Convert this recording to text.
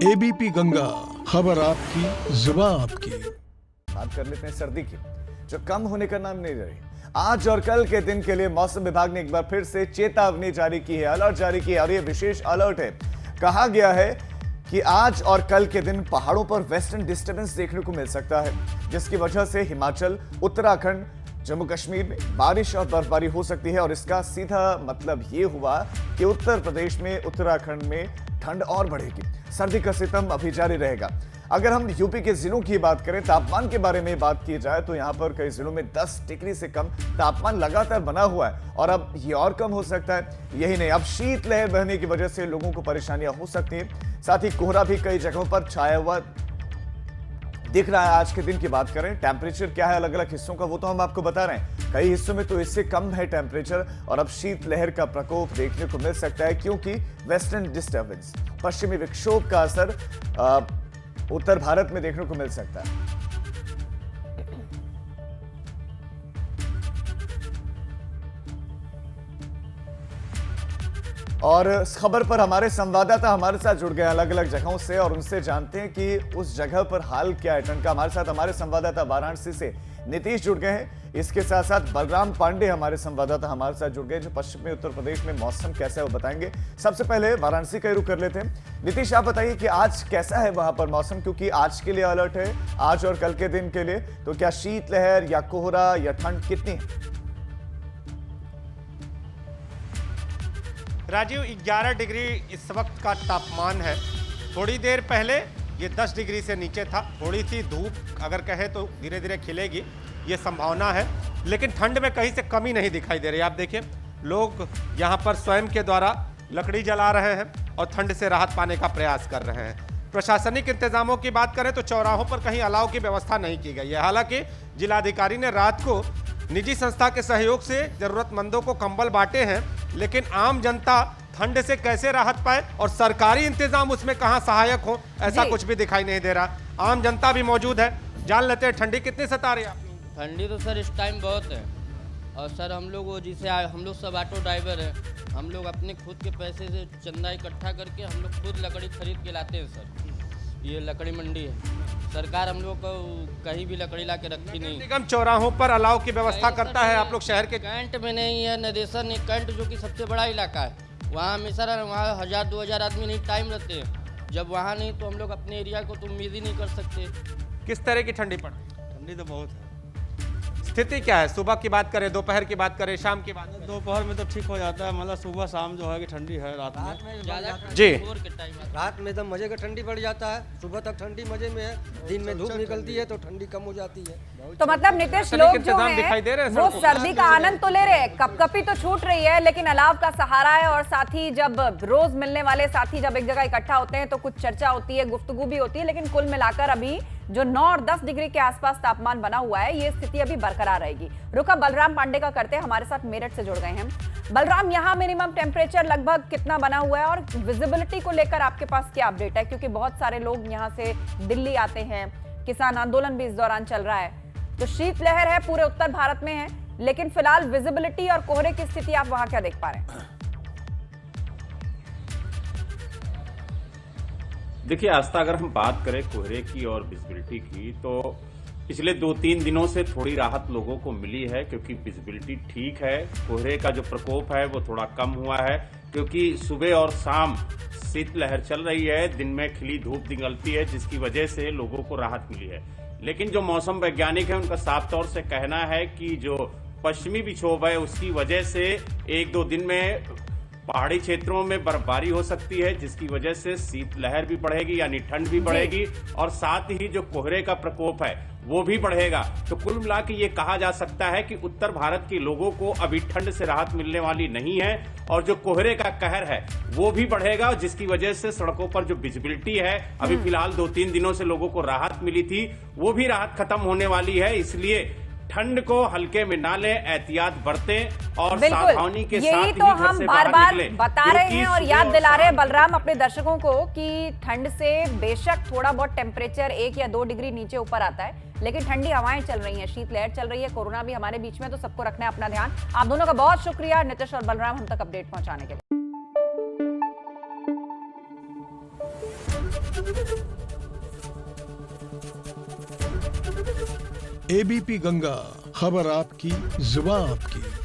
ABP Ganga, खबर आपकी, जुबान आपकी। बात कर लेते हैं सर्दी की, जो कम होने का नाम नहीं ले रही। आज और कल के दिन के लिए मौसम विभाग ने एक बार फिर से चेतावनी जारी की है, अलर्ट जारी किया है और ये विशेष अलर्ट है। कहा गया है कि आज और कल के दिन पहाड़ों पर वेस्टर्न डिस्टर्बेंस देखने को मिल सकता है, जिसकी वजह से हिमाचल, उत्तराखंड, जम्मू कश्मीर में बारिश और बर्फबारी हो सकती है। और इसका सीधा मतलब ये हुआ कि उत्तर प्रदेश में, उत्तराखंड में ठंड और बढ़ेगी। सर्दी का सितम अभी जारी रहेगा। अगर हम यूपी के जिलों की बात करें, तापमान के बारे में बात की जाए तो यहां पर कई जिलों में 10 डिग्री से कम तापमान लगातार बना हुआ है और अब ये और कम हो सकता है। यही नहीं, अब शीतलहर बहने की वजह से लोगों को परेशानियां हो सकती हैं। साथ ही कोहरा भी कई जगहों पर छाया हुआ दिख रहा है। आज के दिन की बात करें, टेम्परेचर क्या है अलग अलग हिस्सों का, वो तो हम आपको बता रहे हैं। कई हिस्सों में तो इससे कम है टेम्परेचर और अब शीतलहर का प्रकोप देखने को मिल सकता है, क्योंकि वेस्टर्न डिस्टर्बेंस, पश्चिमी विक्षोभ का असर उत्तर भारत में देखने को मिल सकता है। और इस खबर पर हमारे संवाददाता हमारे साथ जुड़ गए अलग अलग जगहों से और उनसे जानते हैं कि उस जगह पर हाल क्या है ठंड का। हमारे साथ हमारे संवाददाता वाराणसी से नीतीश जुड़ गए हैं। इसके साथ साथ बलराम पांडे हमारे संवाददाता हमारे साथ जुड़ गए, जो पश्चिमी उत्तर प्रदेश में मौसम कैसा है वो बताएंगे। सबसे पहले वाराणसी का रुख कर लेते हैं। नीतीश, आप बताइए कि आज कैसा है वहां पर मौसम, क्योंकि आज के लिए अलर्ट है, आज और कल के दिन के लिए। तो क्या शीतलहर या कोहरा या ठंड कितनी है? राजीव, 11 डिग्री इस वक्त का तापमान है। थोड़ी देर पहले ये 10 डिग्री से नीचे था। थोड़ी सी धूप अगर कहे तो धीरे धीरे खिलेगी, ये संभावना है, लेकिन ठंड में कहीं से कमी नहीं दिखाई दे रही। आप देखिए, लोग यहाँ पर स्वयं के द्वारा लकड़ी जला रहे हैं और ठंड से राहत पाने का प्रयास कर रहे हैं। प्रशासनिक इंतजामों की बात करें तो चौराहों पर कहीं अलाव की व्यवस्था नहीं की गई है। हालांकि जिलाधिकारी ने रात को निजी संस्था के सहयोग से जरूरतमंदों को कंबल बांटे हैं, लेकिन आम जनता ठंड से कैसे राहत पाए और सरकारी इंतजाम उसमें कहां सहायक हो, ऐसा कुछ भी दिखाई नहीं दे रहा। आम जनता भी मौजूद है, जान लेते हैं ठंडी कितनी सता रही है आप लोगों को? ठंडी तो सर इस टाइम बहुत है और सर हम लोग वो जिसे हम लोग सब ऑटो ड्राइवर हैं, हम लोग अपने खुद के पैसे से चंदा इकट्ठा करके हम लोग खुद लकड़ी खरीद के लाते हैं सर। ये लकड़ी मंडी है, सरकार हम लोग को कहीं भी लकड़ी ला के रखी नहीं। निगम चौराहों पर अलाव की व्यवस्था करता है आप लोग शहर के? कैंट में नहीं है, नदेशन है। कैंट जो कि सबसे बड़ा इलाका है, वहाँ हमेशा वहाँ 1000-2000 आदमी नहीं टाइम रहते हैं। जब वहाँ नहीं तो हम लोग अपने एरिया को तो उम्मीद ही नहीं कर सकते। किस तरह की ठंडी पड़? ठंडी तो बहुत है। स्थिति क्या है? सुबह की बात करें, दोपहर की बात करें, शाम की बात करें? दोपहर में तो ठीक हो जाता है, मतलब सुबह शाम जो है कि ठंडी है। रात में जी, रात में एकदम मजे का ठंडी बढ़ जाता है, सुबह तक ठंडी मजे में है, दिन में धूप निकलती है तो ठंडी कम हो जाती है। तो मतलब नीतीश, लोग जो हैं वो सर्दी का आनंद तो ले रहे हैं, कपकपी तो छूट रही है, लेकिन अलाव का सहारा है। और साथ ही जब रोज मिलने वाले साथी जब एक जगह इकट्ठा होते हैं तो कुछ चर्चा होती है, गुफ्तगू भी होती है, लेकिन कुल मिलाकर अभी जो 9 और 10 डिग्री के आसपास तापमान बना हुआ है, ये स्थिति अभी बरकरार रहेगी। रुका बलराम पांडे का करते हैं, हमारे साथ मेरठ से जुड़ गए हैं। बलराम, यहाँ मिनिमम टेम्परेचर लगभग कितना बना हुआ है और विजिबिलिटी को लेकर आपके पास क्या अपडेट है? क्योंकि बहुत सारे लोग यहाँ से दिल्ली आते हैं, किसान आंदोलन भी इस दौरान चल रहा है, तो शीतलहर है, पूरे उत्तर भारत में है, लेकिन फिलहाल विजिबिलिटी और कोहरे की स्थिति आप वहां क्या देख पा रहे हैं? देखिए आस्था, अगर हम बात करें कोहरे की और विजिबिलिटी की, तो पिछले 2-3 दिनों से थोड़ी राहत लोगों को मिली है, क्योंकि विजिबिलिटी ठीक है। कोहरे का जो प्रकोप है वो थोड़ा कम हुआ है, क्योंकि सुबह और शाम शीतलहर चल रही है, दिन में खिली धूप निकलती है, जिसकी वजह से लोगों को राहत मिली है। लेकिन जो मौसम वैज्ञानिक है उनका साफ तौर से कहना है कि जो पश्चिमी विक्षोभ है उसकी वजह से 1-2 दिन में पहाड़ी क्षेत्रों में बर्फबारी हो सकती है, जिसकी वजह से शीतलहर भी बढ़ेगी, यानी ठंड भी बढ़ेगी, और साथ ही जो कोहरे का प्रकोप है वो भी बढ़ेगा। तो कुल मिला के ये कहा जा सकता है कि उत्तर भारत के लोगों को अभी ठंड से राहत मिलने वाली नहीं है, और जो कोहरे का कहर है वो भी बढ़ेगा, जिसकी वजह से सड़कों पर जो विजिबिलिटी है, अभी फिलहाल 2-3 दिनों से लोगों को राहत मिली थी, वो भी राहत खत्म होने वाली है। इसलिए ठंड को हल्के में ना लें, एहतियात बरतें और सावधानी के साथ यही तो हम बार बार बता रहे हैं और याद दिला रहे हैं बलराम अपने दर्शकों को कि ठंड से बेशक थोड़ा बहुत टेम्परेचर 1 या 2 डिग्री नीचे ऊपर आता है, लेकिन ठंडी हवाएं चल रही हैं, शीतलहर चल रही है, कोरोना भी हमारे बीच में, तो सबको रखना है अपना ध्यान। आप दोनों का बहुत शुक्रिया नीतीश और बलराम हम तक अपडेट पहुंचाने के लिए। एबीपी गंगा, खबर आपकी, जुबान आपकी।